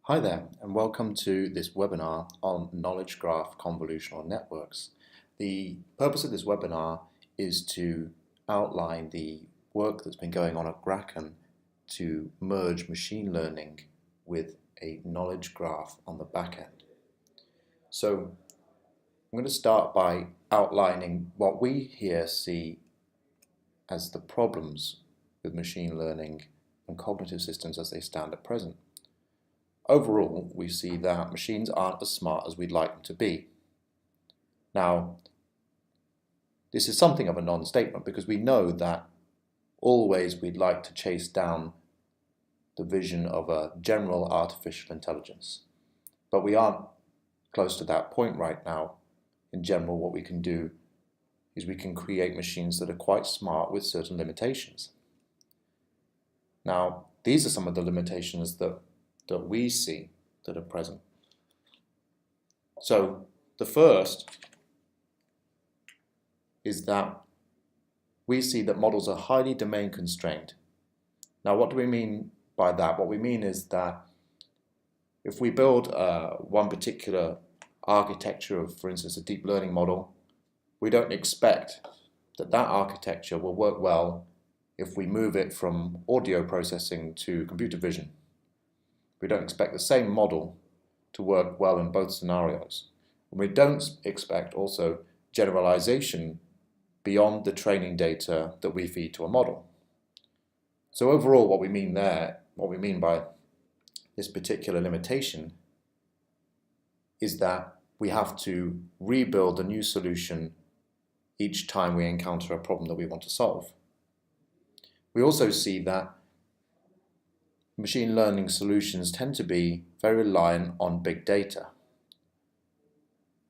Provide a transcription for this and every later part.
Hi there, and welcome to this webinar on Knowledge Graph Convolutional Networks. The purpose of this webinar is to outline the work that's been going on at Grakn to merge machine learning with a knowledge graph on the back end. So I'm going to start by outlining what we here see as the problems with machine learning and cognitive systems as they stand at present. Overall, we see that machines aren't as smart as we'd like them to be. Now, this is something of a non-statement because we know that always we'd like to chase down the vision of a general artificial intelligence. But we aren't close to that point right now. In general, what we can do is we can create machines that are quite smart with certain limitations. Now, these are some of the limitations that we see that are present. So the first is that we see that models are highly domain constrained. Now, what do we mean by that? What we mean is that if we build one particular architecture of, for instance, a deep learning model, we don't expect that architecture will work well if we move it from audio processing to computer vision. We don't expect the same model to work well in both scenarios. And we don't expect also generalization beyond the training data that we feed to a model. So overall, what we mean by this particular limitation is that we have to rebuild a new solution each time we encounter a problem that we want to solve. We also see that machine learning solutions tend to be very reliant on big data.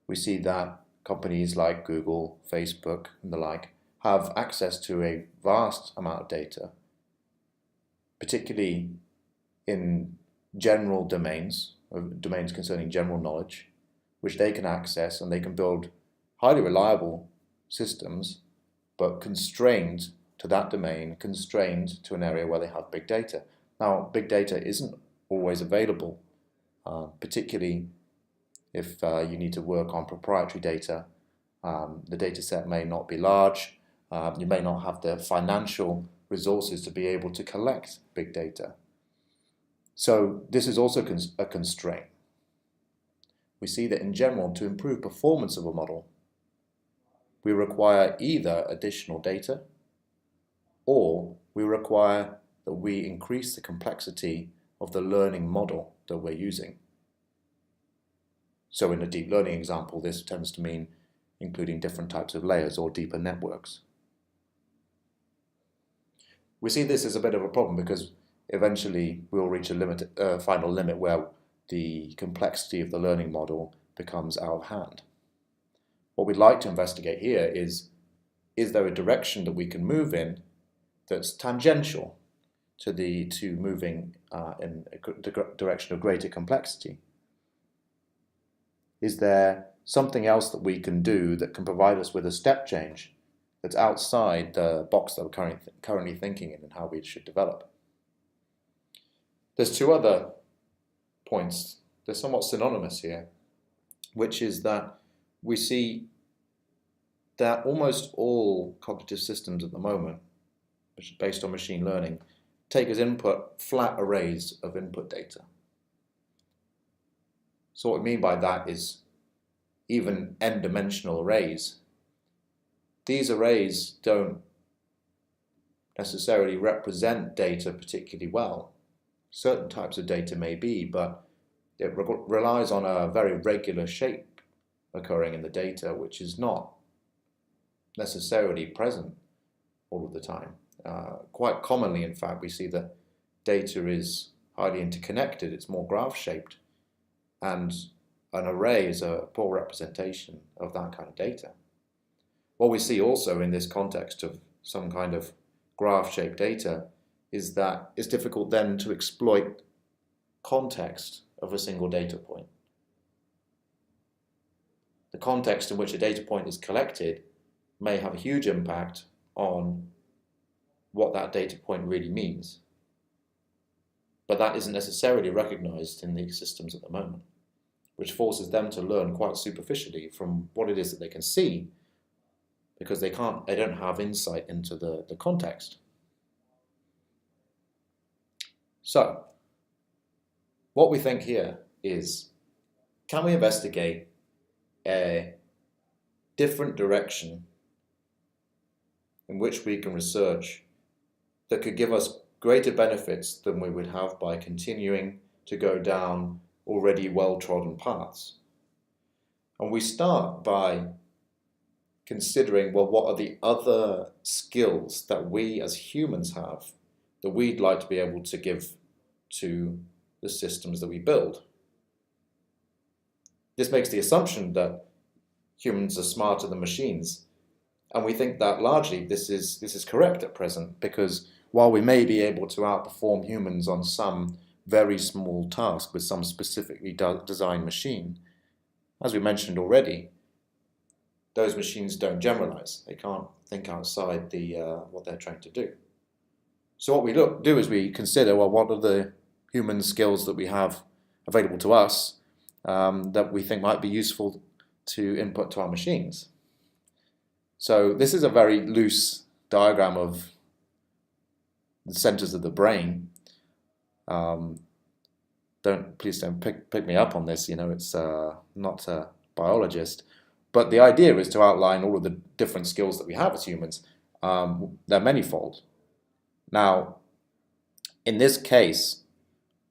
We see that companies like Google, Facebook, and the like have access to a vast amount of data, particularly in general domains concerning general knowledge, which they can access, and they can build highly reliable systems, but constrained to that domain, constrained to an area where they have big data. Now, big data isn't always available, particularly if you need to work on proprietary data. The data set may not be large. You may not have the financial resources to be able to collect big data. So this is also a constraint. We see that in general, to improve performance of a model, we require either additional data or we require that we increase the complexity of the learning model that we're using. So in a deep learning example, this tends to mean including different types of layers or deeper networks. We see this as a bit of a problem because eventually we'll reach a final limit where the complexity of the learning model becomes out of hand. What we'd like to investigate here is there a direction that we can move in that's tangential to moving in the direction of greater complexity? Is there something else that we can do that can provide us with a step change that's outside the box that we're currently thinking in and how we should develop? There's two other points. They're somewhat synonymous here, which is that we see that almost all cognitive systems at the moment, which is based on machine learning, take as input flat arrays of input data. So what we mean by that is even n-dimensional arrays. These arrays don't necessarily represent data particularly well. Certain types of data may be, but it relies on a very regular shape occurring in the data, which is not necessarily present all of the time. Quite commonly, in fact, we see that data is highly interconnected, it's more graph-shaped, and an array is a poor representation of that kind of data. What we see also in this context of some kind of graph-shaped data is that it's difficult then to exploit context of a single data point. The context in which a data point is collected may have a huge impact on what that data point really means. but that isn't necessarily recognized in these systems at the moment, which forces them to learn quite superficially from what it is that they can see, because they don't have insight into the context. So, what we think here is, can we investigate a different direction in which we can research that could give us greater benefits than we would have by continuing to go down already well-trodden paths? And we start by considering, well, what are the other skills that we as humans have that we'd like to be able to give to the systems that we build? This makes the assumption that humans are smarter than machines, and we think that largely this is correct at present, because while we may be able to outperform humans on some very small task with some specifically designed machine, as we mentioned already, those machines don't generalize. They can't think outside what they're trying to do. So what we do is we consider, well, what are the human skills that we have available to us that we think might be useful to input to our machines. So this is a very loose diagram of the centers of the brain. Please don't pick me up on this. It's not a biologist, but the idea is to outline all of the different skills that we have as humans. They're manifold. Now, in this case,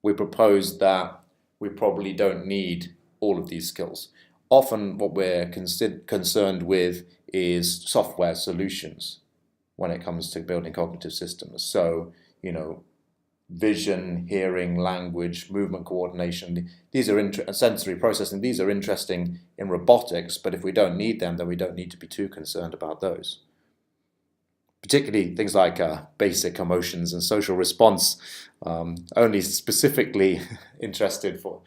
we propose that we probably don't need all of these skills. Often what we're concerned with is software solutions when it comes to building cognitive systems. So, vision, hearing, language, movement coordination, these are sensory processing, these are interesting in robotics, but if we don't need them, then we don't need to be too concerned about those. Particularly things like basic emotions and social response, only specifically interesting for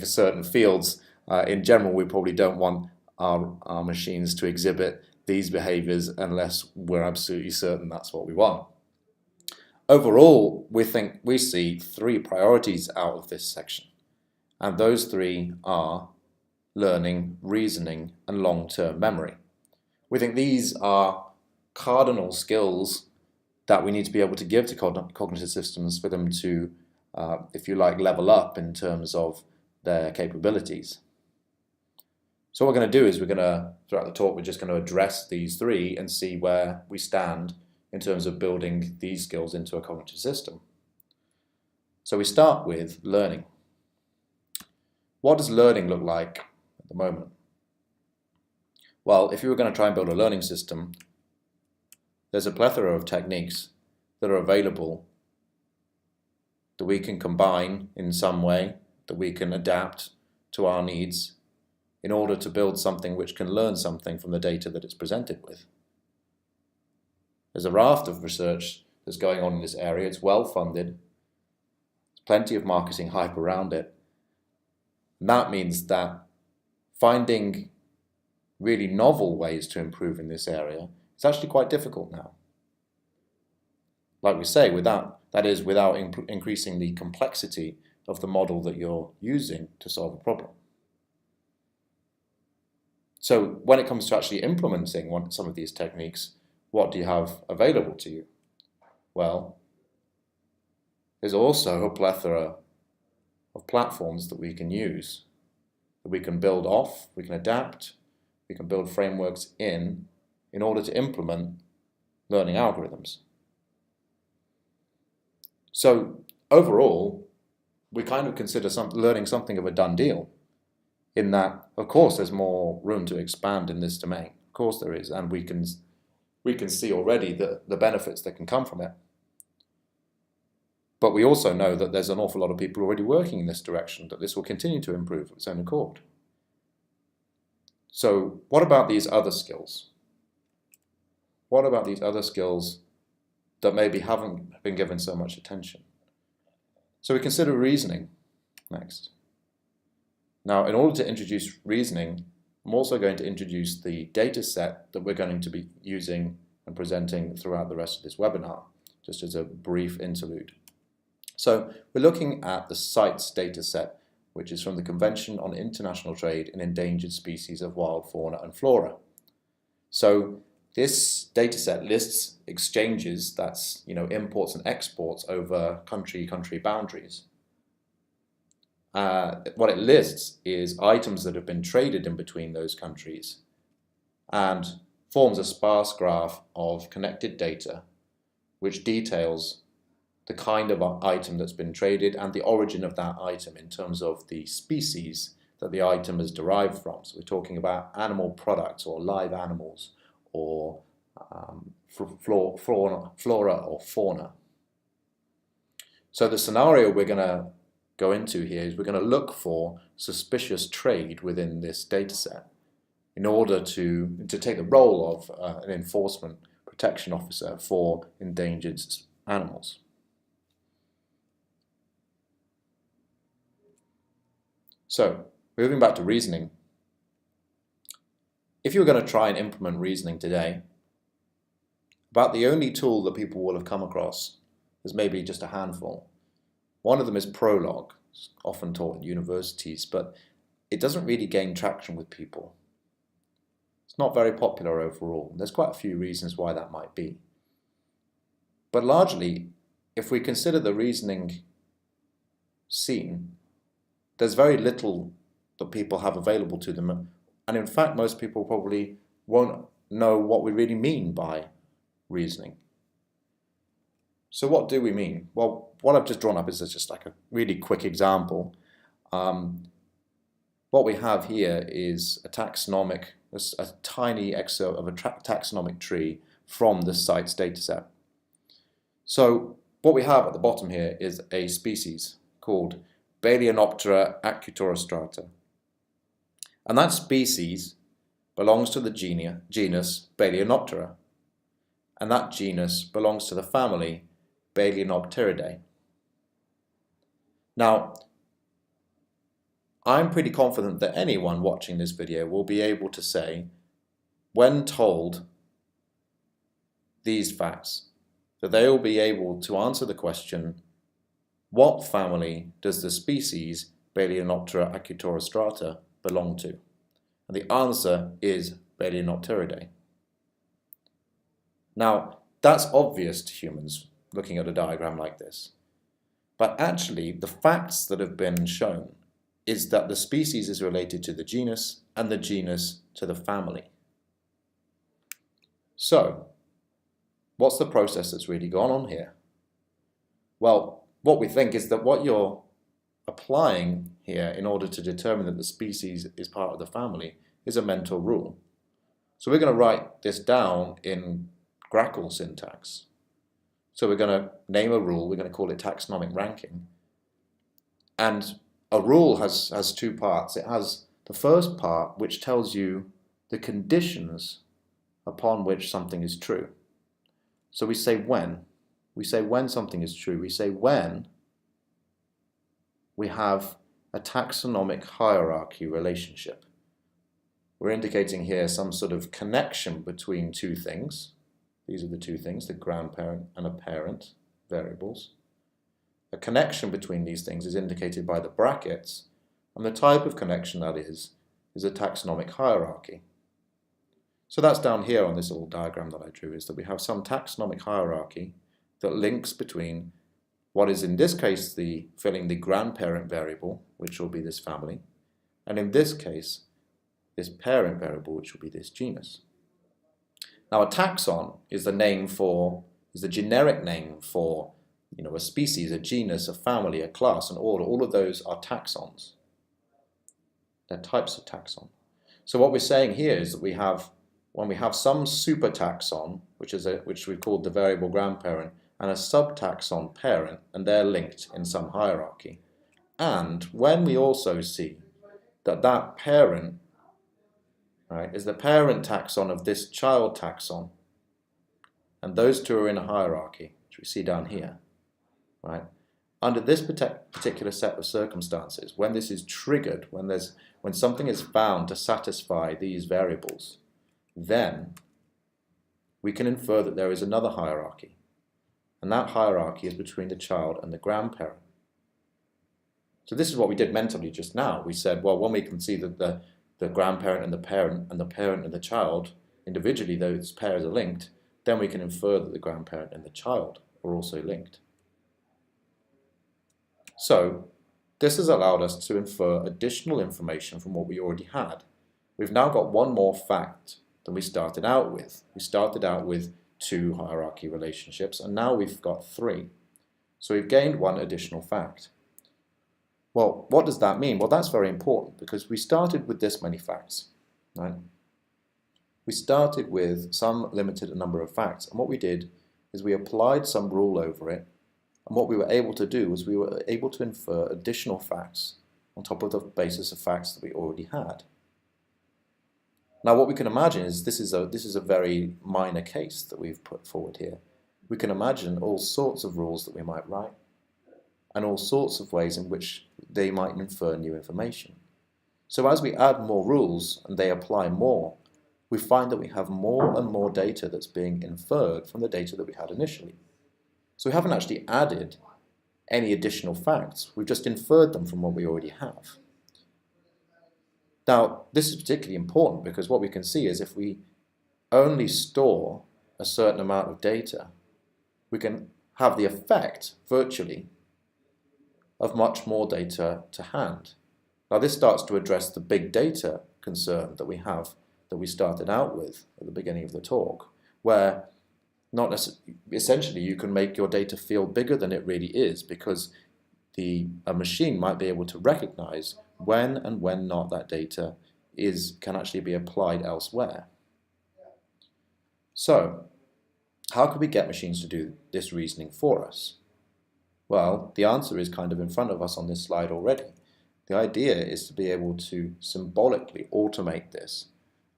certain fields. In general, we probably don't want our machines to exhibit these behaviors unless we're absolutely certain that's what we want. Overall, we see 3 priorities out of this section, and those 3 are learning, reasoning, and long-term memory. We think these are cardinal skills that we need to be able to give to cognitive systems for them to, if you like, level up in terms of their capabilities. So what we're going to do is throughout the talk, we're just going to address these 3 and see where we stand in terms of building these skills into a cognitive system. So we start with learning. What does learning look like at the moment? Well, if you were going to try and build a learning system, there's a plethora of techniques that are available that we can combine in some way, that we can adapt to our needs in order to build something which can learn something from the data that it's presented with. There's a raft of research that's going on in this area. It's well funded. There's plenty of marketing hype around it. And that means that finding really novel ways to improve in this area is actually quite difficult now. Like we say, without increasing the complexity of the model that you're using to solve a problem. So when it comes to actually implementing some of these techniques, what do you have available to you? Well, there's also a plethora of platforms that we can use, that we can build off, we can adapt, we can build frameworks in order to implement learning algorithms. So overall, we kind of consider learning something of a done deal, in that, of course, there's more room to expand in this domain. Of course there is, and we can see already the benefits that can come from it. But we also know that there's an awful lot of people already working in this direction, that this will continue to improve of its own accord. So what about these other skills? What about these other skills that maybe haven't been given so much attention? So we consider reasoning next. Now, in order to introduce reasoning, I'm also going to introduce the data set that we're going to be using and presenting throughout the rest of this webinar, just as a brief interlude. So we're looking at the CITES dataset, which is from the Convention on International Trade in Endangered Species of Wild Fauna and Flora. So this dataset lists exchanges, that's imports and exports over country boundaries. What it lists is items that have been traded in between those countries and forms a sparse graph of connected data which details the kind of item that's been traded and the origin of that item in terms of the species that the item is derived from. So we're talking about animal products or live animals or flora or fauna. So the scenario we're going to go into here is we're going to look for suspicious trade within this dataset in order to take the role of an enforcement protection officer for endangered animals. So, moving back to reasoning, if you were going to try and implement reasoning today, about the only tool that people will have come across is maybe just a handful. One of them is Prolog. It's often taught at universities, but it doesn't really gain traction with people. It's not very popular overall. There's quite a few reasons why that might be. But largely, if we consider the reasoning scene, there's very little that people have available to them. And in fact, most people probably won't know what we really mean by reasoning. So what do we mean? Well, what I've just drawn up is just like a really quick example. What we have here is a tiny excerpt of a taxonomic tree from the CITES dataset. So what we have at the bottom here is a species called Balaenoptera acutorstrata. And that species belongs to the genus Balaenoptera. And that genus belongs to the family Balaenopteridae. Now, I'm pretty confident that anyone watching this video will be able to say, when told these facts, that they will be able to answer the question, what family does the species Balaenoptera acutorstrata belong to? And the answer is Balaenopteridae. Now, that's obvious to humans looking at a diagram like this. But actually, the facts that have been shown is that the species is related to the genus and the genus to the family. So, what's the process that's really gone on here? Well, what we think is that what you're applying here in order to determine that the species is part of the family is a mental rule. So we're going to write this down in Grakn syntax. So we're going to name a rule, we're going to call it taxonomic ranking. And a rule has two parts. It has the first part, which tells you the conditions upon which something is true. So we say when. We say when something is true. We say when we have a taxonomic hierarchy relationship. We're indicating here some sort of connection between two things. These are the two things, the grandparent and a parent variables. A connection between these things is indicated by the brackets, and the type of connection that is a taxonomic hierarchy. So that's down here on this little diagram that I drew, is that we have some taxonomic hierarchy that links between what is in this case filling the grandparent variable, which will be this family, and in this case, this parent variable, which will be this genus. Now, a taxon is the generic name for a species, a genus, a family, a class, an order. All of those are taxons. They're types of taxon. So what we're saying here is that when we have some supertaxon, which we've called the variable grandparent, and a subtaxon parent, and they're linked in some hierarchy. And when we also see that parent, right, is the parent taxon of this child taxon, and those two are in a hierarchy, which we see down here, right? Under this particular set of circumstances, when this is triggered, when something is found to satisfy these variables, then we can infer that there is another hierarchy. and that hierarchy is between the child and the grandparent. So this is what we did mentally just now. We said, well, when we can see that the grandparent and the parent and the child, individually those pairs are linked, then we can infer that the grandparent and the child are also linked. So this has allowed us to infer additional information from what we already had. We've now got one more fact than we started out with. We started out with 2 hierarchy relationships, and now we've got 3. So we've gained one additional fact. Well, what does that mean? Well, that's very important because we started with this many facts, right? We started with some limited number of facts, and what we did is we applied some rule over it, and what we were able to do was we were able to infer additional facts on top of the basis of facts that we already had. Now, what we can imagine is this is a very minor case that we've put forward here. We can imagine all sorts of rules that we might write, and all sorts of ways in which they might infer new information. So as we add more rules and they apply more, we find that we have more and more data that's being inferred from the data that we had initially. So we haven't actually added any additional facts, we've just inferred them from what we already have. Now, this is particularly important because what we can see is if we only store a certain amount of data, we can have the effect, virtually, of much more data to hand. Now, this starts to address the big data concern that we have, that we started out with at the beginning of the talk, where essentially you can make your data feel bigger than it really is because a machine might be able to recognize when and when not that data can actually be applied elsewhere. So, how could we get machines to do this reasoning for us? Well, the answer is kind of in front of us on this slide already. The idea is to be able to symbolically automate this.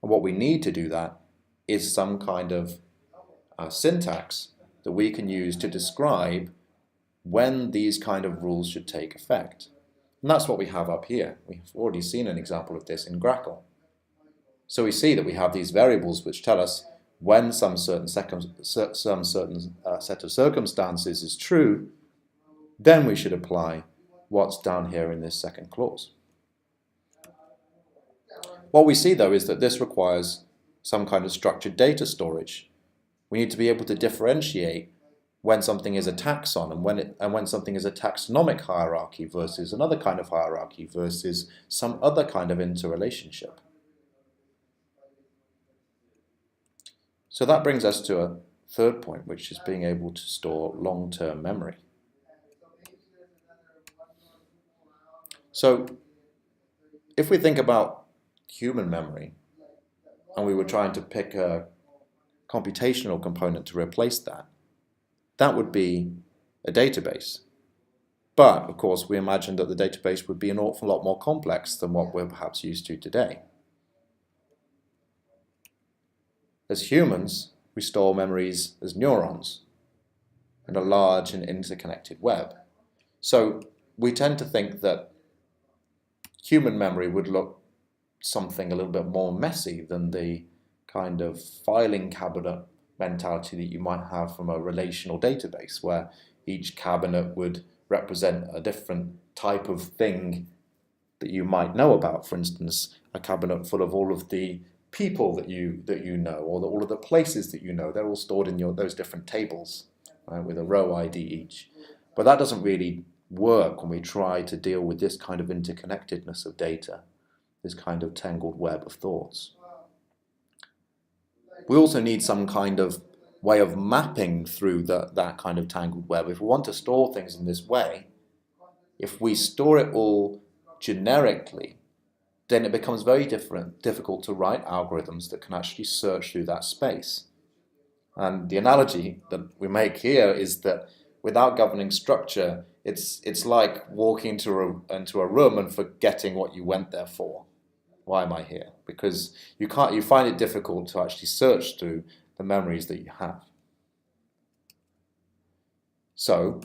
And what we need to do that is some kind of syntax that we can use to describe when these kind of rules should take effect. And that's what we have up here. We've already seen an example of this in Grakn. So we see that we have these variables which tell us when some certain set of circumstances is true, then we should apply what's down here in this second clause. What we see though is that this requires some kind of structured data storage. We need to be able to differentiate when something is a taxon and when something is a taxonomic hierarchy versus another kind of hierarchy versus some other kind of interrelationship. So that brings us to a third point, which is being able to store long-term memory. So if we think about human memory and we were trying to pick a computational component to replace that, that would be a database. But, of course, we imagine that the database would be an awful lot more complex than what we're perhaps used to today. As humans, we store memories as neurons in a large and interconnected web. So we tend to think that human memory would look something a little bit more messy than the kind of filing cabinet mentality that you might have from a relational database, where each cabinet would represent a different type of thing that you might know about. For instance, a cabinet full of all of the people that you know, or all of the places that you know. They're all stored in those different tables, right, with a row ID each. But that doesn't really work when we try to deal with this kind of interconnectedness of data, this kind of tangled web of thoughts. We also need some kind of way of mapping through that kind of tangled web. If we want to store things in this way, if we store it all generically, then it becomes very difficult to write algorithms that can actually search through that space. And the analogy that we make here is that without governing structure, it's like walking into a room and forgetting what you went there for. Why am I here? Because you find it difficult to actually search through the memories that you have. So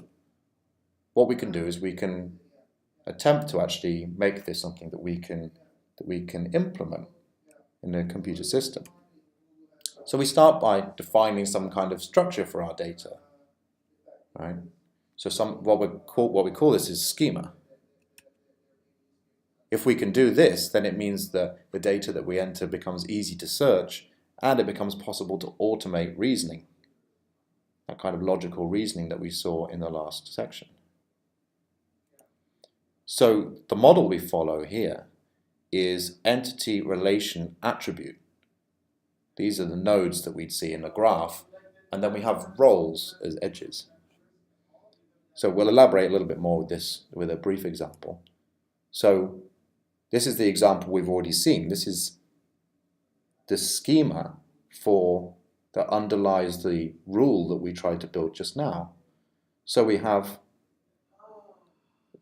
what we can do is we can attempt to actually make this something that we can implement in a computer system. So we start by defining some kind of structure for our data. right? So what we call this is schema. If we can do this, then it means that the data that we enter becomes easy to search, and it becomes possible to automate reasoning, that kind of logical reasoning that we saw in the last section. So the model we follow here is entity relation attribute. These are the nodes that we'd see in a graph, and then we have roles as edges. So we'll elaborate a little bit more with this with a brief example. So this is the example we've already seen. This is the schema that underlies the rule that we tried to build just now. So we have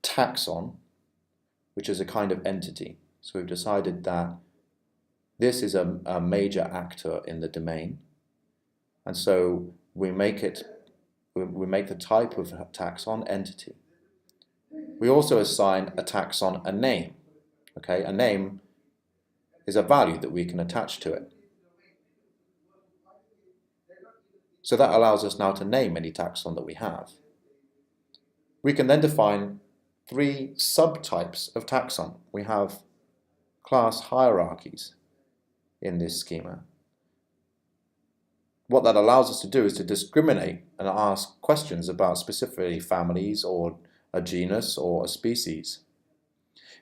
taxon, which is a kind of entity. So we've decided that this is a major actor in the domain, and so we make the type of taxon entity. We also assign a taxon a name. Okay, a name is a value that we can attach to it. So that allows us now to name any taxon that we have. We can then define 3 subtypes of taxon. We have class hierarchies in this schema. What that allows us to do is to discriminate and ask questions about specifically families or a genus or a species.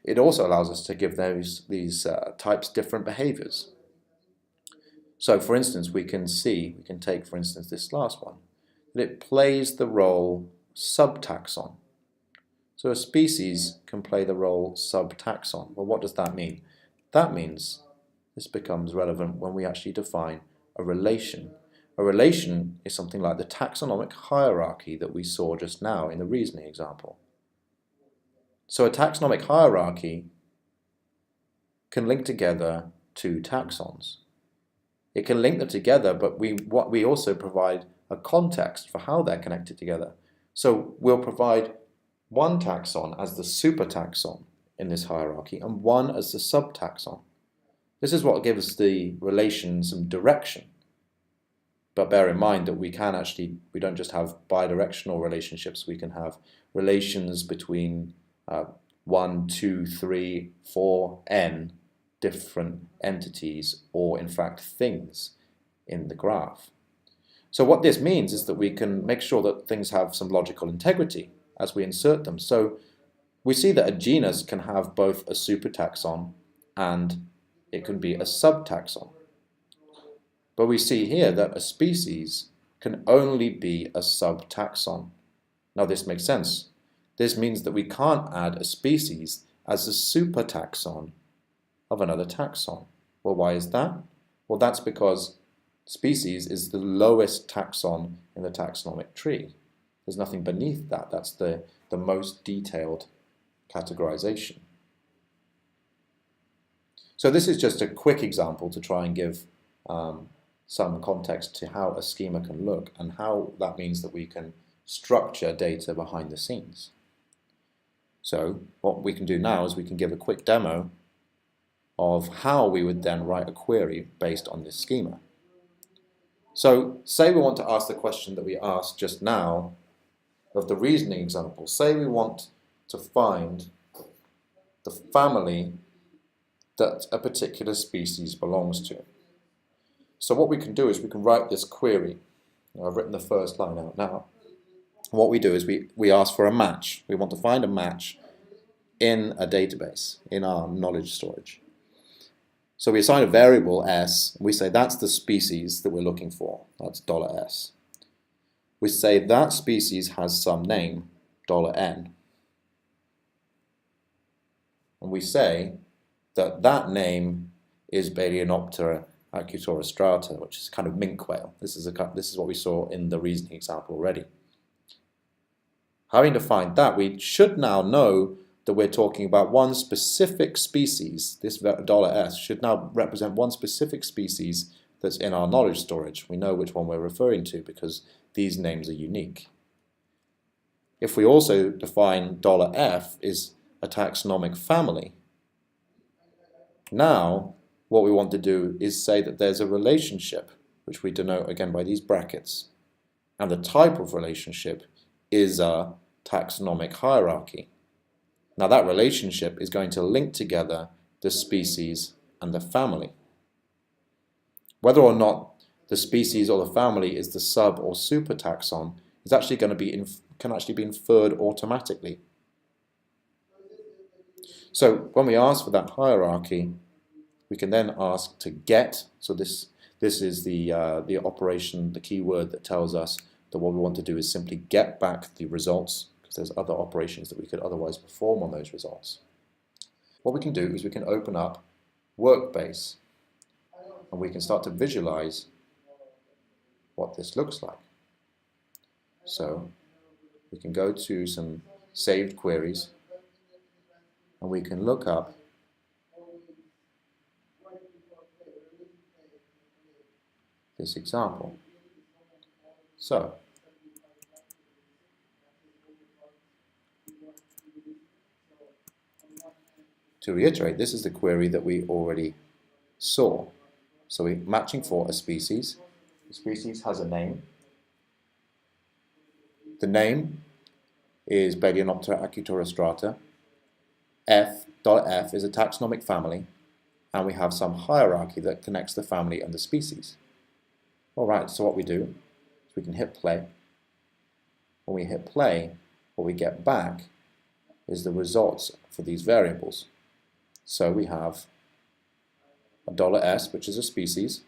It also allows us to give these types different behaviors. So for instance, we can take for instance this last one, that it plays the role subtaxon. So a species can play the role subtaxon. Well, what does that mean? That means this becomes relevant when we actually define a relation. A relation is something like the taxonomic hierarchy that we saw just now in the reasoning example. So a taxonomic hierarchy can link together 2 taxons. It can link them together, but we also provide a context for how they're connected together. So we'll provide one taxon as the supertaxon in this hierarchy and one as the subtaxon. This is what gives the relation some direction. But bear in mind that we don't just have bidirectional relationships, we can have relations between 1, 2, 3, 4, n different entities, or in fact things in the graph. So what this means is that we can make sure that things have some logical integrity as we insert them. So we see that a genus can have both a supertaxon and it can be a subtaxon. But we see here that a species can only be a subtaxon. Now this makes sense. This means that we can't add a species as a supertaxon of another taxon. Well, why is that? Well, that's because species is the lowest taxon in the taxonomic tree. There's nothing beneath that. That's the most detailed categorization. So this is just a quick example to try and give some context to how a schema can look and how that means that we can structure data behind the scenes. So what we can do now is we can give a quick demo of how we would then write a query based on this schema. So say we want to ask the question that we asked just now of the reasoning example. Say we want to find the family that a particular species belongs to. So what we can do is we can write this query. Now, I've written the first line out now. What we do is we ask for a match. We want to find a match in a database, in our knowledge storage. So we assign a variable s, we say that's the species that we're looking for, that's $s. We say that species has some name, $n. And we say that that name is Balaenoptera acutoristrata, which is a kind of minke whale. This is what we saw in the reasoning example already. Having defined that, we should now know that we're talking about one specific species. This $s should now represent one specific species that's in our knowledge storage. We know which one we're referring to because these names are unique. If we also define $f is a taxonomic family, now what we want to do is say that there's a relationship, which we denote again by these brackets, and the type of relationship is a taxonomic hierarchy. Now that relationship is going to link together the species and the family. Whether or not the species or the family is the sub or super taxon is actually going to be can actually be inferred automatically. So when we ask for that hierarchy, we can then ask to get. So this is the operation, the keyword that tells us that what we want to do is simply get back the results, because there's other operations that we could otherwise perform on those results. What we can do is we can open up Workbase, and we can start to visualize what this looks like. So we can go to some saved queries, and we can look up this example. So to reiterate, this is the query that we already saw. So we're matching for a species. The species has a name. The name is Balaenoptera acuta. F is a taxonomic family, and we have some hierarchy that connects the family and the species. Alright, so what we do is we can hit play. When we hit play, what we get back is the results for these variables. So we have a $S, which is a species.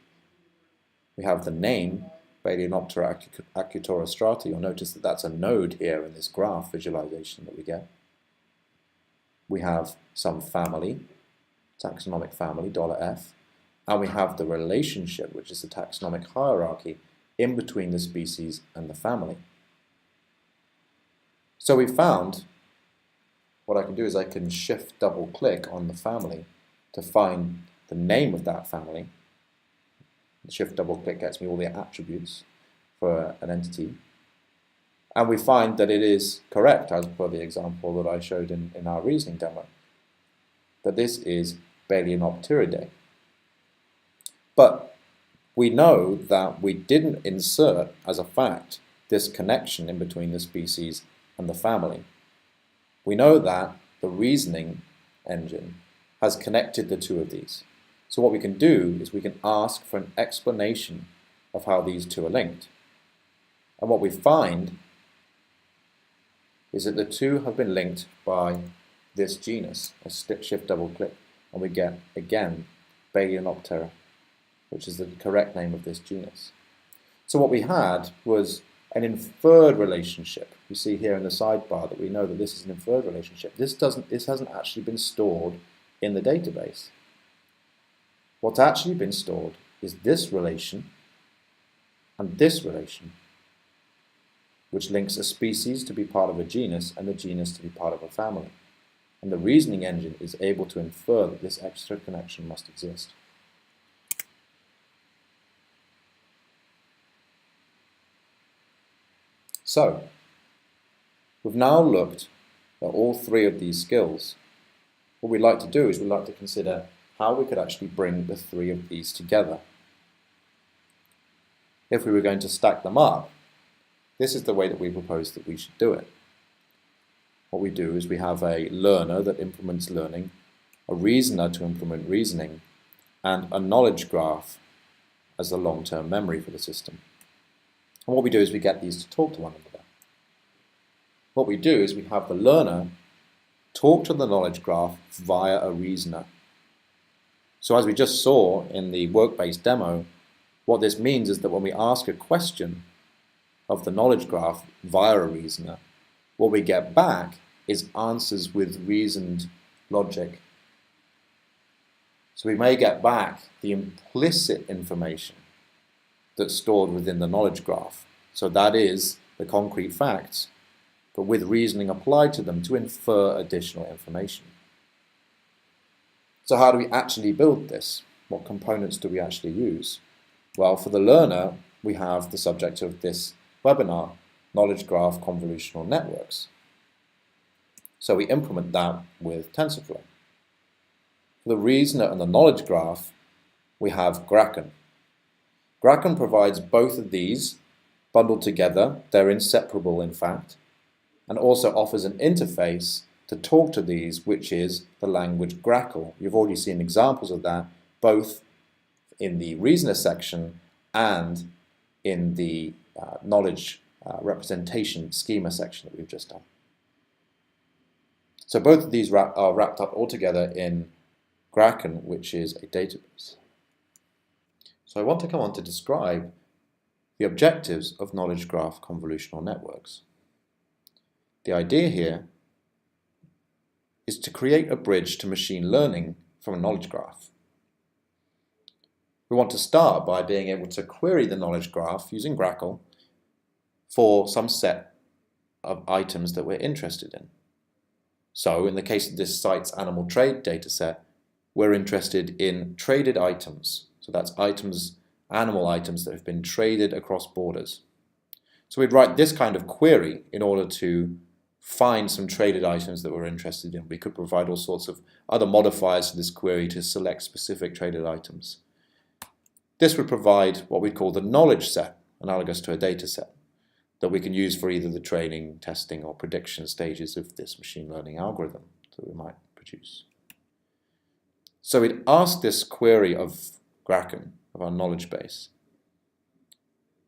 We have the name, Balaenoptera acuta. You'll notice that that's a node here in this graph visualization that we get. We have some family, taxonomic family, $F, and we have the relationship, which is the taxonomic hierarchy, in between the species and the family. So we found, what I can do is I can shift double click on the family to find the name of that family. The shift double click gets me all the attributes for an entity. And we find that it is correct, as per the example that I showed in our reasoning demo, that this is Balaenopteridae. But we know that we didn't insert as a fact this connection in between the species and the family. We know that the reasoning engine has connected the two of these. So what we can do is we can ask for an explanation of how these two are linked. And what we find is that the two have been linked by this genus. I shift double click and we get again Balaenoptera, which is the correct name of this genus. So what we had was an inferred relationship. You see here in the sidebar that we know that this is an inferred relationship. This hasn't actually been stored in the database. What's actually been stored is this relation and this relation, which links a species to be part of a genus and the genus to be part of a family. And the reasoning engine is able to infer that this extra connection must exist. So, we've now looked at all three of these skills. What we'd like to do is we'd like to consider how we could actually bring the three of these together. If we were going to stack them up, this is the way that we propose that we should do it. What we do is we have a learner that implements learning, a reasoner to implement reasoning, and a knowledge graph as the long-term memory for the system. And what we do is we get these to talk to one another. What we do is we have the learner talk to the knowledge graph via a reasoner. So as we just saw in the Workbase demo, what this means is that when we ask a question of the knowledge graph via a reasoner, what we get back is answers with reasoned logic. So we may get back the implicit information that's stored within the knowledge graph. So that is the concrete facts, but with reasoning applied to them to infer additional information. So how do we actually build this? What components do we actually use? Well, for the learner, we have the subject of this webinar, Knowledge Graph Convolutional Networks. So we implement that with TensorFlow. For the reasoner and the knowledge graph, we have Grakn. Grakn provides both of these bundled together. They're inseparable, in fact. and also offers an interface to talk to these, which is the language Grakn. You've already seen examples of that, both in the reasoner section and in the knowledge representation schema section that we've just done. So both of these are wrapped up all together in Grakn, which is a database. So I want to come on to describe the objectives of knowledge graph convolutional networks. The idea here is to create a bridge to machine learning from a knowledge graph. We want to start by being able to query the knowledge graph using Grakn for some set of items that we're interested in. So in the case of this CITES animal trade dataset, we're interested in traded items. So that's items, animal items that have been traded across borders. So we'd write this kind of query in order to find some traded items that we're interested in. We could provide all sorts of other modifiers to this query to select specific traded items. This would provide what we call the knowledge set, analogous to a data set, that we can use for either the training, testing, or prediction stages of this machine learning algorithm that we might produce. So we'd ask this query of Grakn, of our knowledge base,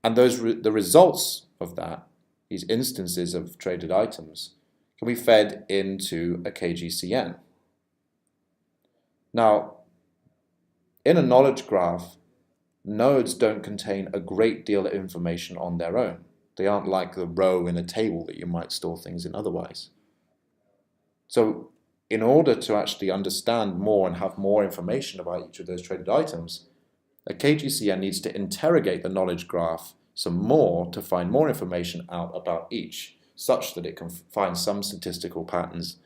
and the results of that, these instances of traded items, can be fed into a KGCN. Now, in a knowledge graph, nodes don't contain a great deal of information on their own. They aren't like the row in a table that you might store things in otherwise. So in order to actually understand more and have more information about each of those traded items, a KGCN needs to interrogate the knowledge graph some more to find more information out about each, such that it can find some statistical patterns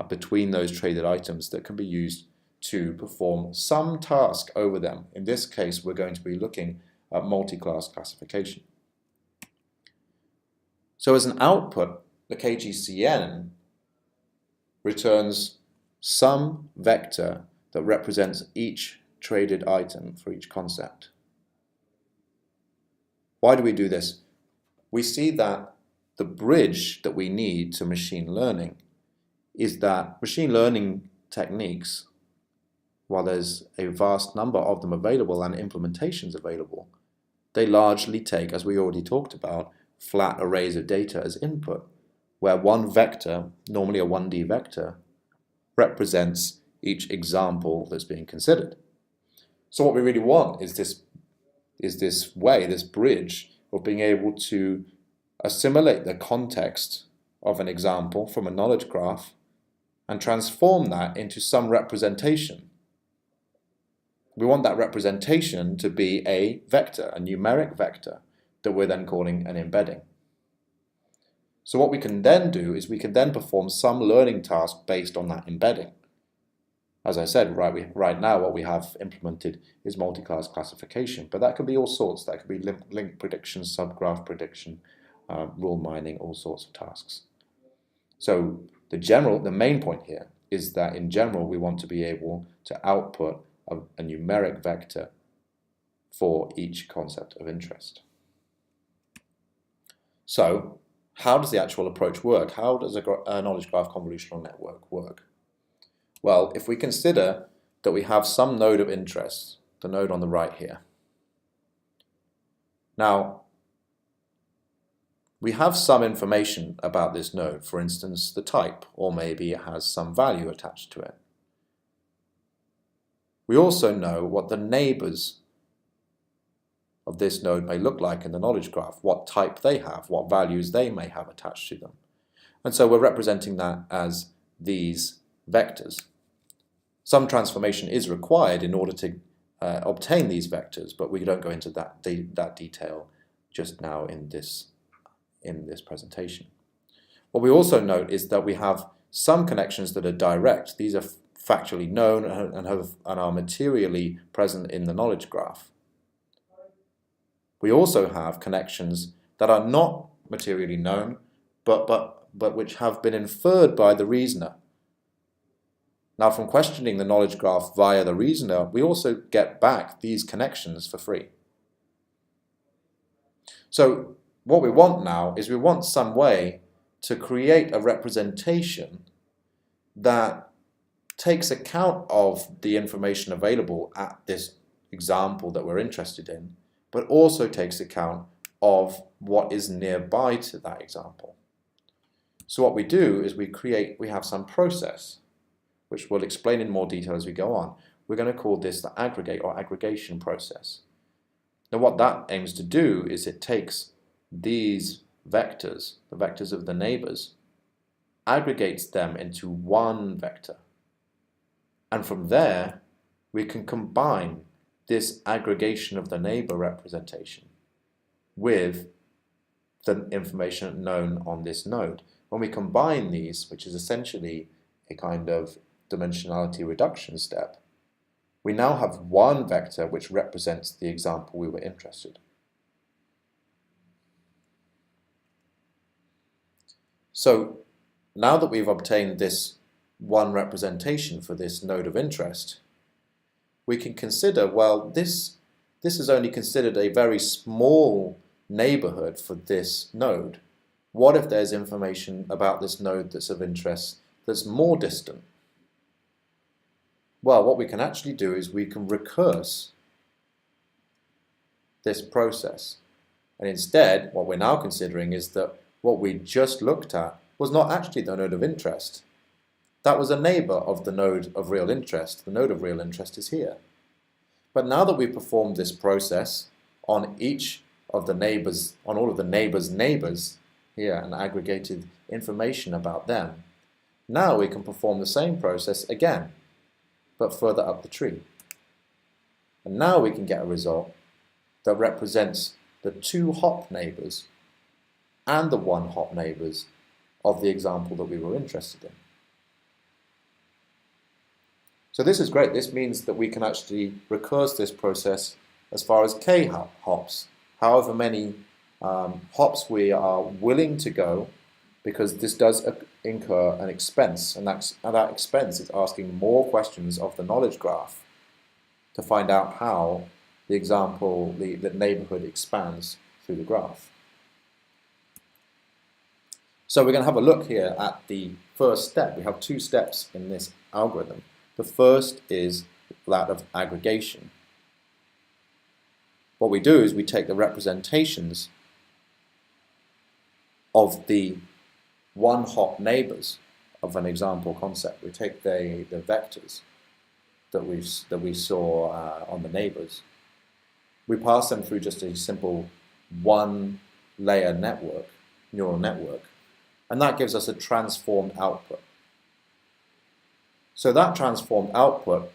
between those traded items that can be used to perform some task over them. In this case, we're going to be looking at multi-class classification. So as an output, the KGCN returns some vector that represents each traded item for each concept. Why do we do this? We see that the bridge that we need to machine learning is that machine learning techniques, while there's a vast number of them available and implementations available, they largely take, as we already talked about, flat arrays of data as input, where one vector, normally a 1D vector, represents each example that's being considered. So what we really want is this bridge of being able to assimilate the context of an example from a knowledge graph and transform that into some representation. We want that representation to be a vector, a numeric vector, that we're then calling an embedding. So what we can then do is we can then perform some learning task based on that embedding. As I said, right now what we have implemented is multi-class classification, but that could be all sorts. That could be link prediction, subgraph prediction, rule mining, all sorts of tasks. So the main point here is that in general we want to be able to output a numeric vector for each concept of interest. So how does the actual approach work? How does a knowledge graph convolutional network work? Well, if we consider that we have some node of interest, the node on the right here. Now, we have some information about this node, for instance, the type, or maybe it has some value attached to it. We also know what the neighbors of this node may look like in the knowledge graph, what type they have, what values they may have attached to them. And so we're representing that as these vectors. Some transformation is required in order to obtain these vectors, but we don't go into that detail just now in this presentation. What we also note is that we have some connections that are direct. These are factually known and are materially present in the knowledge graph. We also have connections that are not materially known, but which have been inferred by the reasoner. Now, from questioning the knowledge graph via the reasoner, we also get back these connections for free. So what we want now is we want some way to create a representation that takes account of the information available at this example that we're interested in, but also takes account of what is nearby to that example. So what we do is we have some process, which we'll explain in more detail as we go on. We're going to call this the aggregate or aggregation process. Now what that aims to do is it takes these vectors, the vectors of the neighbors, aggregates them into one vector. And from there, we can combine this aggregation of the neighbor representation with the information known on this node. When we combine these, which is essentially a kind of dimensionality reduction step, we now have one vector which represents the example we were interested in. So now that we've obtained this one representation for this node of interest, we can consider, well, this is only considered a very small neighborhood for this node. What if there's information about this node that's of interest that's more distant? Well, what we can actually do is we can recurse this process. And instead, what we're now considering is that what we just looked at was not actually the node of interest. That was a neighbor of the node of real interest. The node of real interest is here. But now that we've performed this process on each of the neighbors, on all of the neighbors here, and aggregated information about them, now we can perform the same process again, but further up the tree. And now we can get a result that represents the 2 hop neighbors and the 1 hop neighbors of the example that we were interested in. So this is great. This means that we can actually recurse this process as far as k hops, however many hops we are willing to go, because this does incur an expense, and that expense is asking more questions of the knowledge graph to find out how the example, the neighborhood expands through the graph. So we're going to have a look here at the first step. We have 2 steps in this algorithm. The first is that of aggregation. What we do is we take the representations of the 1 hop neighbors of an example concept. We take the vectors that we saw on the neighbors. We pass them through just a simple 1-layer network, neural network, and that gives us a transformed output. So that transformed output,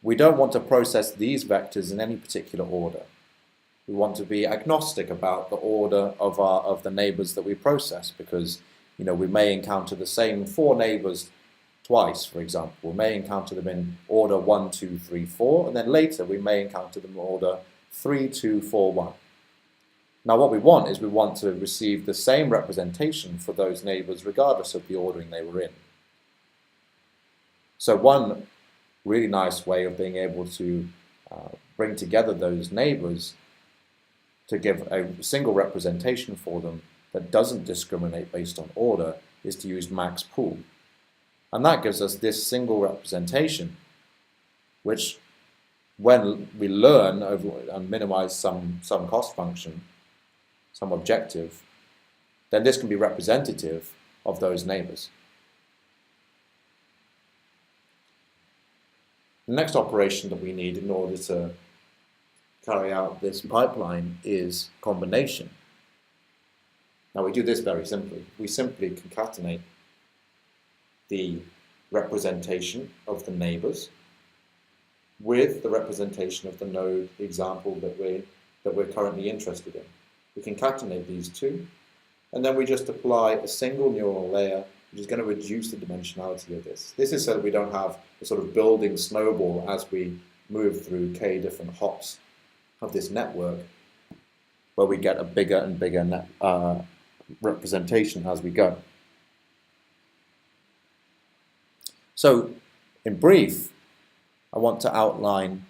we don't want to process these vectors in any particular order. We want to be agnostic about the order of the neighbors that we process, because we may encounter the same 4 neighbors twice, for example. We may encounter them in order 1, 2, 3, 4, and then later we may encounter them in order 3, 2, 4, 1. Now what we want is we want to receive the same representation for those neighbors regardless of the ordering they were in. So one really nice way of being able to bring together those neighbors to give a single representation for them that doesn't discriminate based on order is to use max pool. And that gives us this single representation, which when we learn over and minimize some cost function, some objective, then this can be representative of those neighbors. The next operation that we need in order to carry out this pipeline is combination. Now we do this very simply. We simply concatenate the representation of the neighbors with the representation of the node example that we're currently interested in. We concatenate these 2, and then we just apply a single neural layer which is going to reduce the dimensionality of this. This is so that we don't have a sort of building snowball as we move through k different hops of this network, where we get a bigger and bigger representation as we go. So, in brief, I want to outline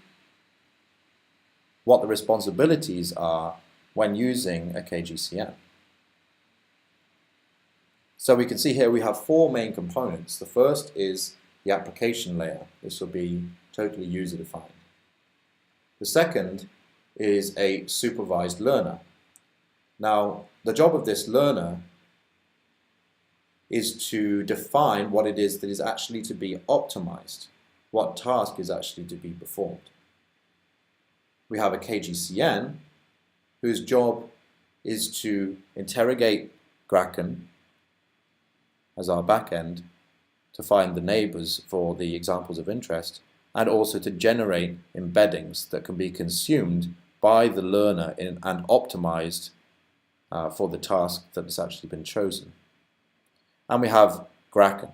what the responsibilities are when using a KGCN. So we can see here we have four main components. The first is the application layer. This will be totally user-defined. The second is a supervised learner. Now, the job of this learner is to define what it is that is actually to be optimized, what task is actually to be performed. We have a KGCN whose job is to interrogate Grakn as our backend to find the neighbors for the examples of interest, and also to generate embeddings that can be consumed by the learner and optimized for the task that has actually been chosen. And we have Grakn.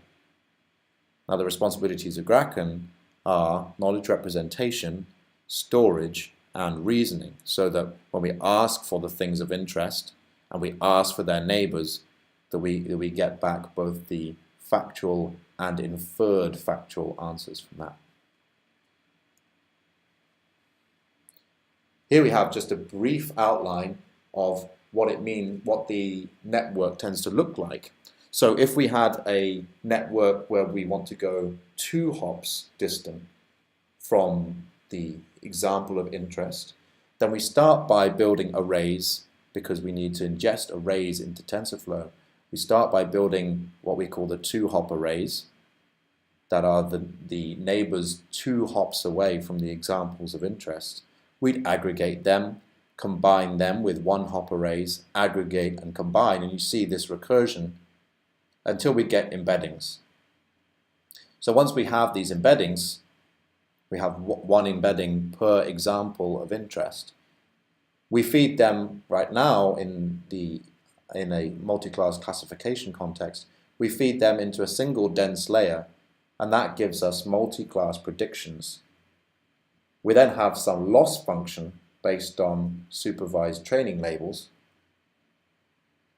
Now the responsibilities of Grakn are knowledge representation, storage, and reasoning, so that when we ask for the things of interest and we ask for their neighbors, that we get back both the factual and inferred factual answers from that. Here we have just a brief outline of what it means, what the network tends to look like. So if we had a network where we want to go 2 hops distant from the example of interest, then we start by building arrays, because we need to ingest arrays into TensorFlow. We start by building what we call the 2-hop arrays, that are the neighbors 2 hops away from the examples of interest. We'd aggregate them, combine them with 1-hop arrays, aggregate and combine, and you see this recursion until we get embeddings. So once we have these embeddings, we have 1 embedding per example of interest. We feed them right now in a multi-class classification context. We feed them into a single dense layer, and that gives us multi-class predictions. We then have some loss function based on supervised training labels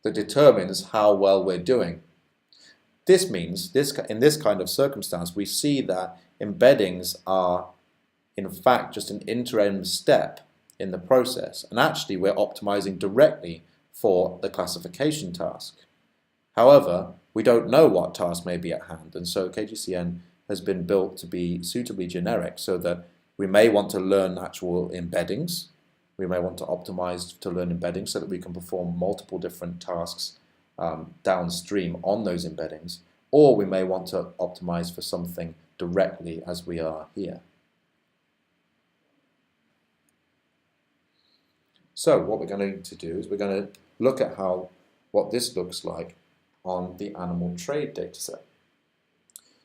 that determines how well we're doing. This means, in this kind of circumstance, we see that embeddings are in fact just an interim step in the process, and actually we're optimizing directly for the classification task. However, we don't know what task may be at hand, and so KGCN has been built to be suitably generic, so that we may want to learn actual embeddings, we may want to optimize to learn embeddings so that we can perform multiple different tasks downstream on those embeddings, or we may want to optimize for something directly as we are here. So what we're going to do is we're going to look at what this looks like on the animal trade dataset.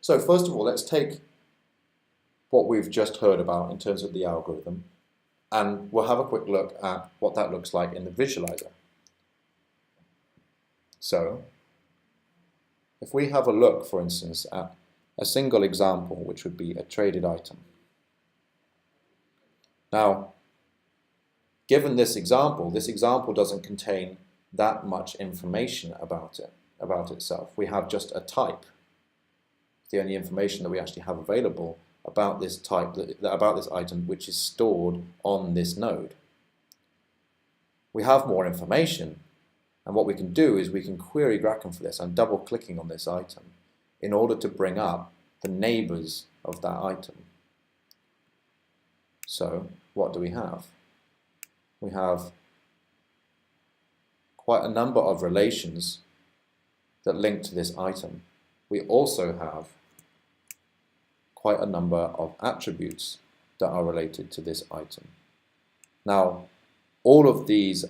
So first of all, let's take what we've just heard about in terms of the algorithm, and we'll have a quick look at what that looks like in the visualizer. So if we have a look, for instance, at a single example, which would be a traded item. Now, given this example doesn't contain that much information about itself. We have just a type. The only information that we actually have available about this type, about this item, which is stored on this node. We have more information, and what we can do is we can query Grakn for this. I'm double clicking on this item in order to bring up the neighbors of that item. So what do we have? We have quite a number of relations that link to this item. We also have quite a number of attributes that are related to this item. Now, all of these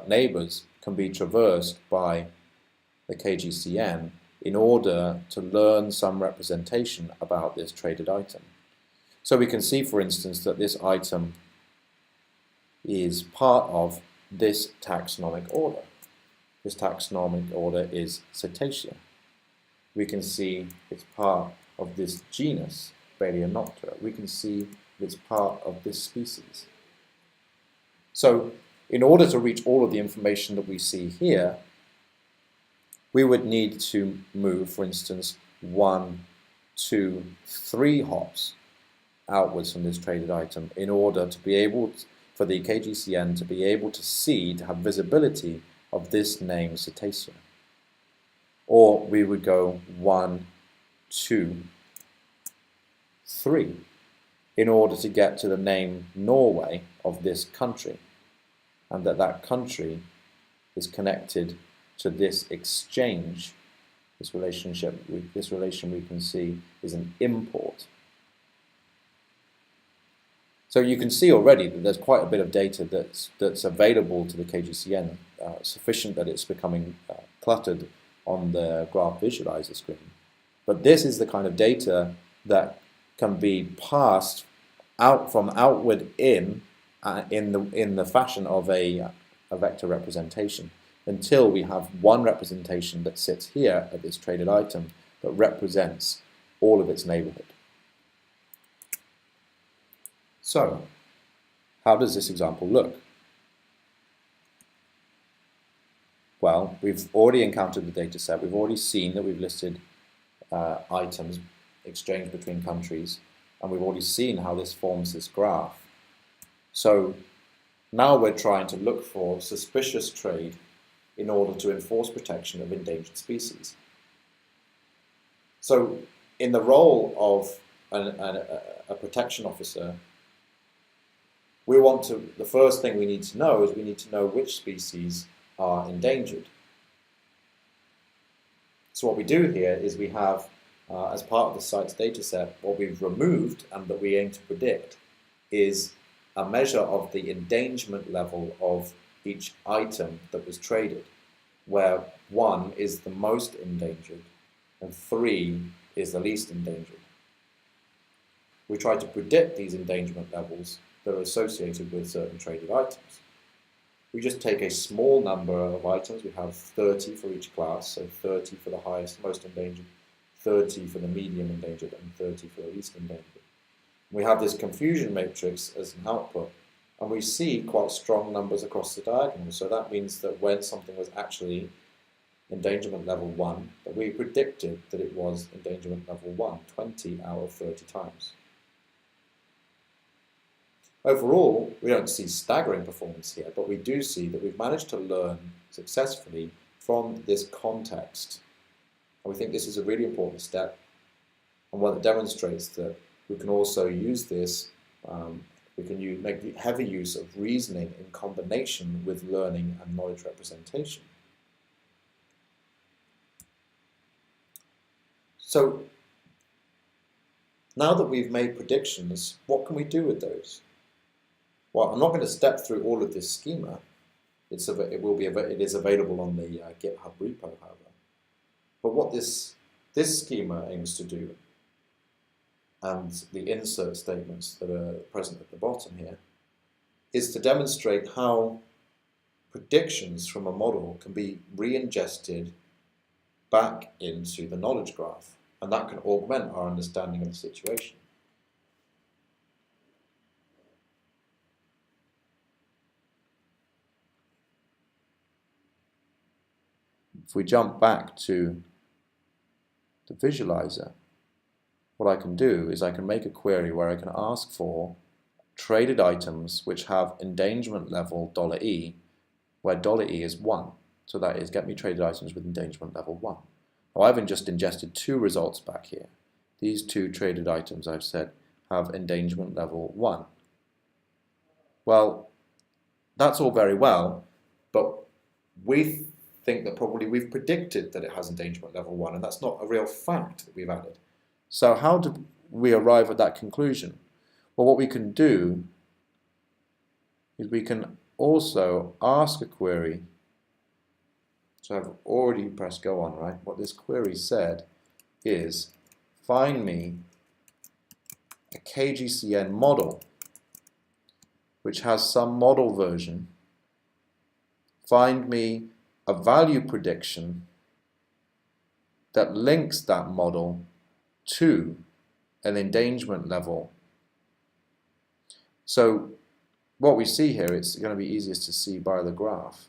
neighbors can be traversed by the KGCN in order to learn some representation about this traded item. So we can see, for instance, that this item is part of this taxonomic order. This taxonomic order is Cetacea. We can see it's part of this genus, Balaenoptera. We can see it's part of this species. So in order to reach all of the information that we see here, we would need to move, for instance, 1, 2, 3 hops outwards from this traded item in order to be able for the KGCN to be able to see, to have visibility of this name Cetacea. Or we would go 1, 2, 3 in order to get to the name Norway of this country, and that country is connected to this exchange, this relationship, this relation we can see is an import. So you can see already that there's quite a bit of data that's available to the KGCN, sufficient that it's becoming cluttered on the graph visualizer screen. But this is the kind of data that can be passed out from outward in the fashion of a vector representation, until we have one representation that sits here at this traded item that represents all of its neighborhood. So, how does this example look? Well, we've already encountered the data set. We've already seen that we've listed items exchanged between countries, and we've already seen how this forms this graph. So now we're trying to look for suspicious trade in order to enforce protection of endangered species. So in the role of a protection officer, the first thing we need to know is we need to know which species are endangered. So what we do here is we have, as part of the CITES dataset, what we've removed and that we aim to predict is a measure of the endangerment level of each item that was traded, where 1 is the most endangered and 3 is the least endangered. We try to predict these endangerment levels that are associated with certain traded items. We just take a small number of items. We have 30 for each class, so 30 for the highest, most endangered, 30 for the medium endangered, and 30 for the least endangered. We have this confusion matrix as an output, and we see quite strong numbers across the diagonal. So that means that when something was actually endangerment level 1, that we predicted that it was endangerment level 1 20 out of 30 times. Overall, we don't see staggering performance here, but we do see that we've managed to learn successfully from this context. And we think this is a really important step, and one that demonstrates that we can also use this, we can make heavy use of reasoning in combination with learning and knowledge representation. So now that we've made predictions, what can we do with those? Well, I'm not going to step through all of this schema. It is available on the GitHub repo, however. But what this schema aims to do, and the insert statements that are present at the bottom here, is to demonstrate how predictions from a model can be re-ingested back into the knowledge graph, and that can augment our understanding of the situation. If we jump back to the visualizer, what I can do is I can make a query where I can ask for traded items which have endangerment level $E, where $E is 1. So that is, get me traded items with endangerment level 1. Now I've just ingested 2 results back here. These 2 traded items, I've said, have endangerment level 1. Well, that's all very well, but we think that probably we've predicted that it has endangerment level 1, and that's not a real fact that we've added. So how do we arrive at that conclusion? Well, what we can do is we can also ask a query. So I've already pressed go on, right? What this query said is, find me a KGCN model which has some model version. Find me a value prediction that links that model to an endangerment level. So what we see here, it's going to be easiest to see by the graph,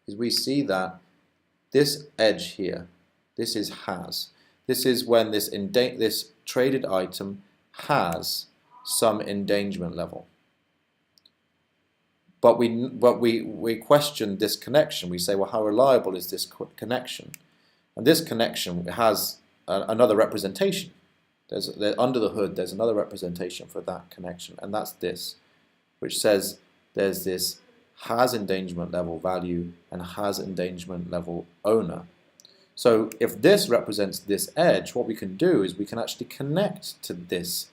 is we see that this edge here, this is has. This is when this traded item has some endangerment level. But we question this connection. We say, well, how reliable is this connection? And this connection has another representation. Under the hood, there's another representation for that connection, and that's this, which says there's this has endangerment level value and has endangerment level owner. So if this represents this edge, what we can do is we can actually connect to this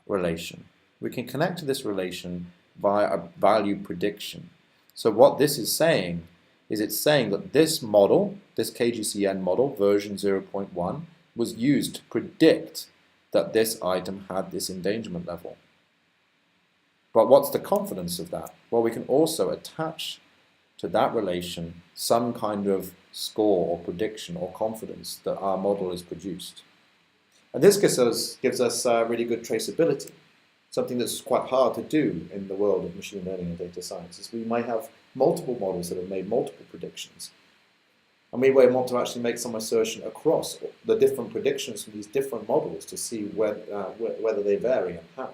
relation. We can connect to this relation via a value prediction. So what this is saying is it's saying that this model, this KGCN model, version 0.1, was used to predict that this item had this endangerment level. But what's the confidence of that? Well, we can also attach to that relation some kind of score or prediction or confidence that our model is produced. And this gives us really good traceability, something that's quite hard to do in the world of machine learning and data science. Is we might have multiple models that have made multiple predictions. And we want to actually make some assertion across the different predictions from these different models to see whether they vary and how.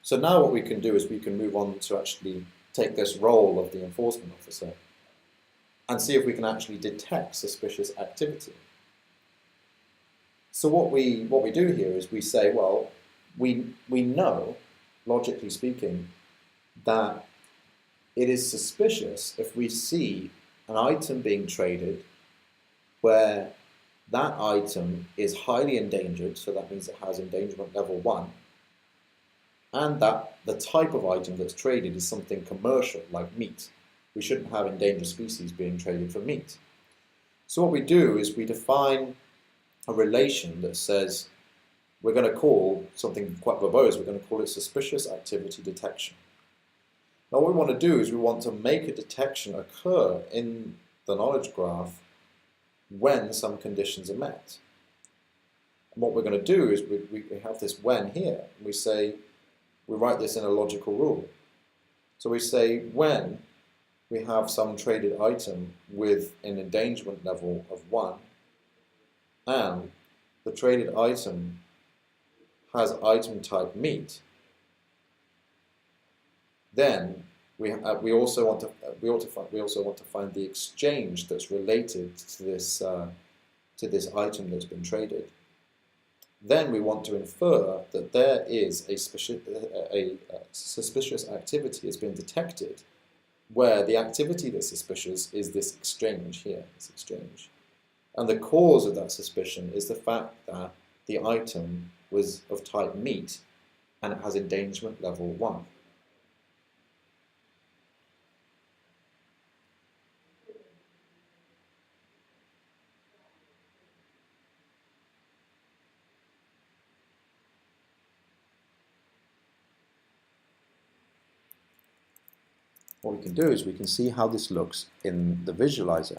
So now what we can do is we can move on to actually take this role of the enforcement officer and see if we can actually detect suspicious activity. So what we do here is we say, well, we know, logically speaking, that it is suspicious if we see an item being traded where that item is highly endangered, so that means it has endangerment level 1, and that the type of item that's traded is something commercial, like meat. We shouldn't have endangered species being traded for meat. So what we do is we define a relation that says we're going to call something quite verbose, we're going to call it suspicious activity detection. Now what we want to do is we want to make a detection occur in the knowledge graph when some conditions are met. And what we're going to do is we have this when here, and we write this in a logical rule. So we say when we have some traded item with an endangerment level of 1, and the traded item has item type meat, then we also want to find the exchange that's related to this item that's been traded. Then we want to infer that there is a suspicious activity has been detected, where the activity that's suspicious is this exchange here, this exchange. And the cause of that suspicion is the fact that the item was of type meat and it has endangerment level 1. What we can do is we can see how this looks in the visualizer.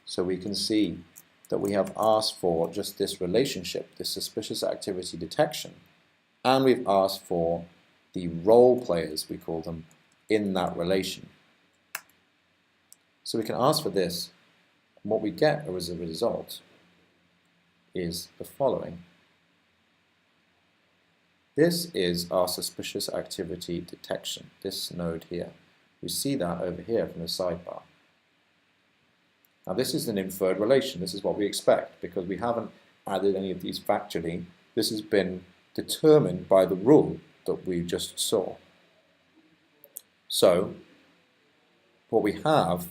So we can see that we have asked for just this relationship, this suspicious activity detection, and we've asked for the role players, we call them, in that relation. So we can ask for this, and what we get as a result is the following. This is our suspicious activity detection, this node here. We see that over here from the sidebar. Now this is an inferred relation. This is what we expect because we haven't added any of these factually. This has been determined by the rule that we just saw. So what we have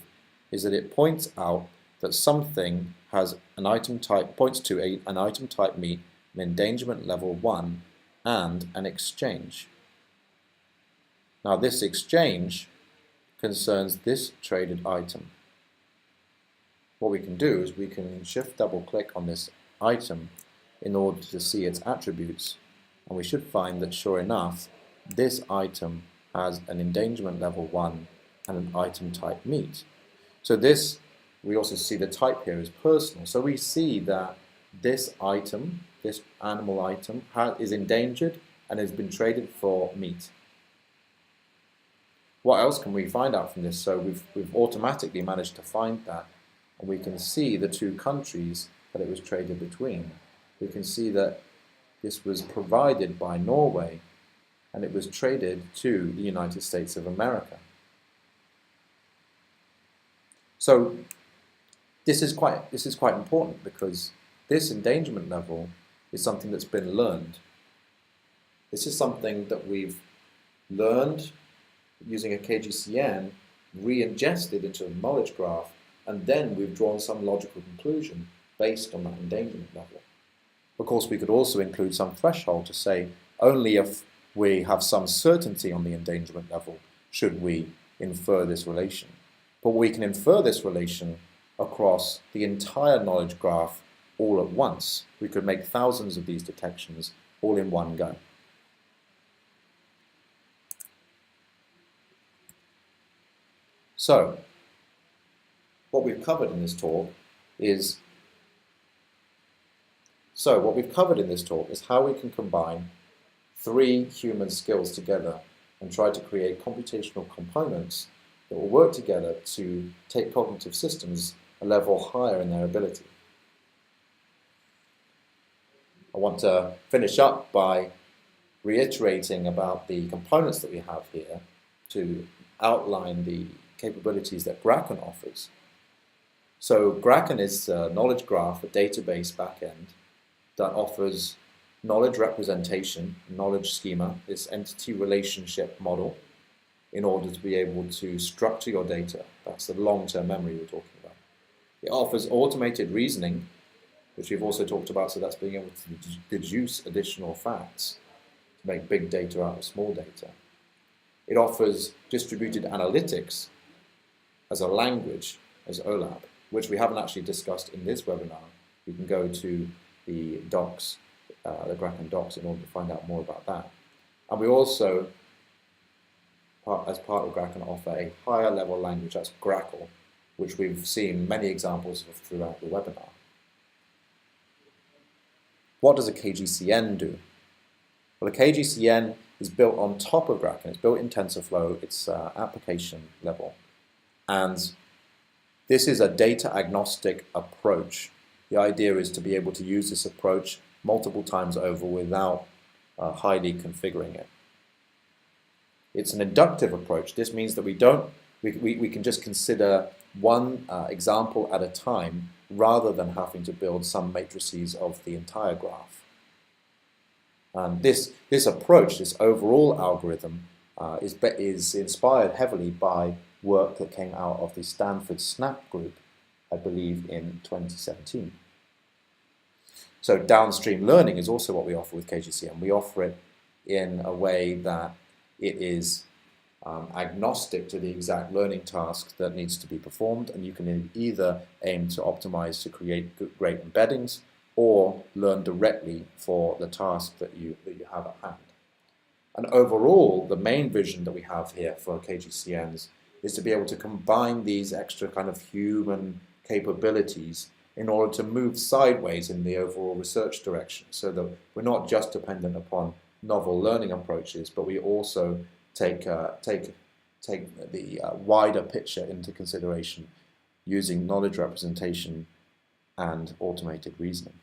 is that it points out that something has an item type, points to an item type meat, an endangerment level 1, and an exchange. Now this exchange concerns this traded item. What we can do is we can shift double click on this item in order to see its attributes, and we should find that sure enough this item has an endangerment level 1 and an item type meat. So this, we also see the type here is personal, so we see that this item, this animal item, is endangered and has been traded for meat. What else can we find out from this? So we've automatically managed to find that, and we can see the two countries that it was traded between. We can see that This was provided by Norway, and it was traded to the United States of America. So this is quite important, because this endangerment level is something that's been learned. This is something that we've learned using a KGCN, re-ingested into a knowledge graph, and then we've drawn some logical conclusion based on that endangerment level. Of course, we could also include some threshold to say only if we have some certainty on the endangerment level should we infer this relation. But we can infer this relation across the entire knowledge graph all at once. We could make thousands of these detections all in one go. So, what we've covered in this talk is how we can combine three human skills together and try to create computational components that will work together to take cognitive systems a level higher in their ability. I want to finish up by reiterating about the components that we have here to outline the capabilities that Grakn offers. So Grakn is a knowledge graph, a database backend that offers knowledge representation, knowledge schema, this entity relationship model, in order to be able to structure your data. That's the long-term memory we're talking about. It offers automated reasoning, which we've also talked about, so that's being able to deduce additional facts to make big data out of small data. It offers distributed analytics as a language, as OLAP, which we haven't actually discussed in this webinar. You can go to the docs, the Grakn docs, in order to find out more about that. And we also, as part of Grakn, offer a higher level language, that's Grackle, which we've seen many examples of throughout the webinar. What does a KGCN do? Well, a KGCN is built on top of Grakn. It's built in TensorFlow. It's application level. And this is a data agnostic approach. The idea is to be able to use this approach multiple times over without highly configuring it. It's an inductive approach. This means that we can just consider one example at a time rather than having to build some matrices of the entire graph. And this approach, this overall algorithm, is inspired heavily by work that came out of the Stanford SNAP group, I believe, in 2017. So downstream learning is also what we offer with KGCN. We offer it in a way that it is agnostic to the exact learning task that needs to be performed, and you can either aim to optimize to create great embeddings or learn directly for the task that you have at hand. And overall, the main vision that we have here for KGCNs is to be able to combine these extra kind of human capabilities in order to move sideways in the overall research direction, so that we're not just dependent upon novel learning approaches, but we also take the wider picture into consideration using knowledge representation and automated reasoning.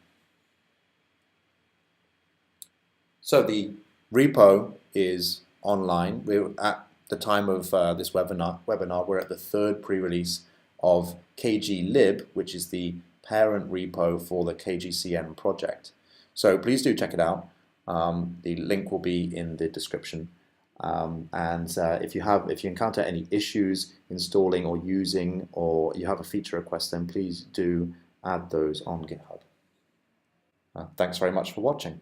So the repo is online. We're at the time of this webinar, we're at the third pre-release of KGLib, which is the parent repo for the KGCN project. So please do check it out. The link will be in the description. If you encounter any issues installing or using, or you have a feature request, then please do add those on GitHub. Thanks very much for watching.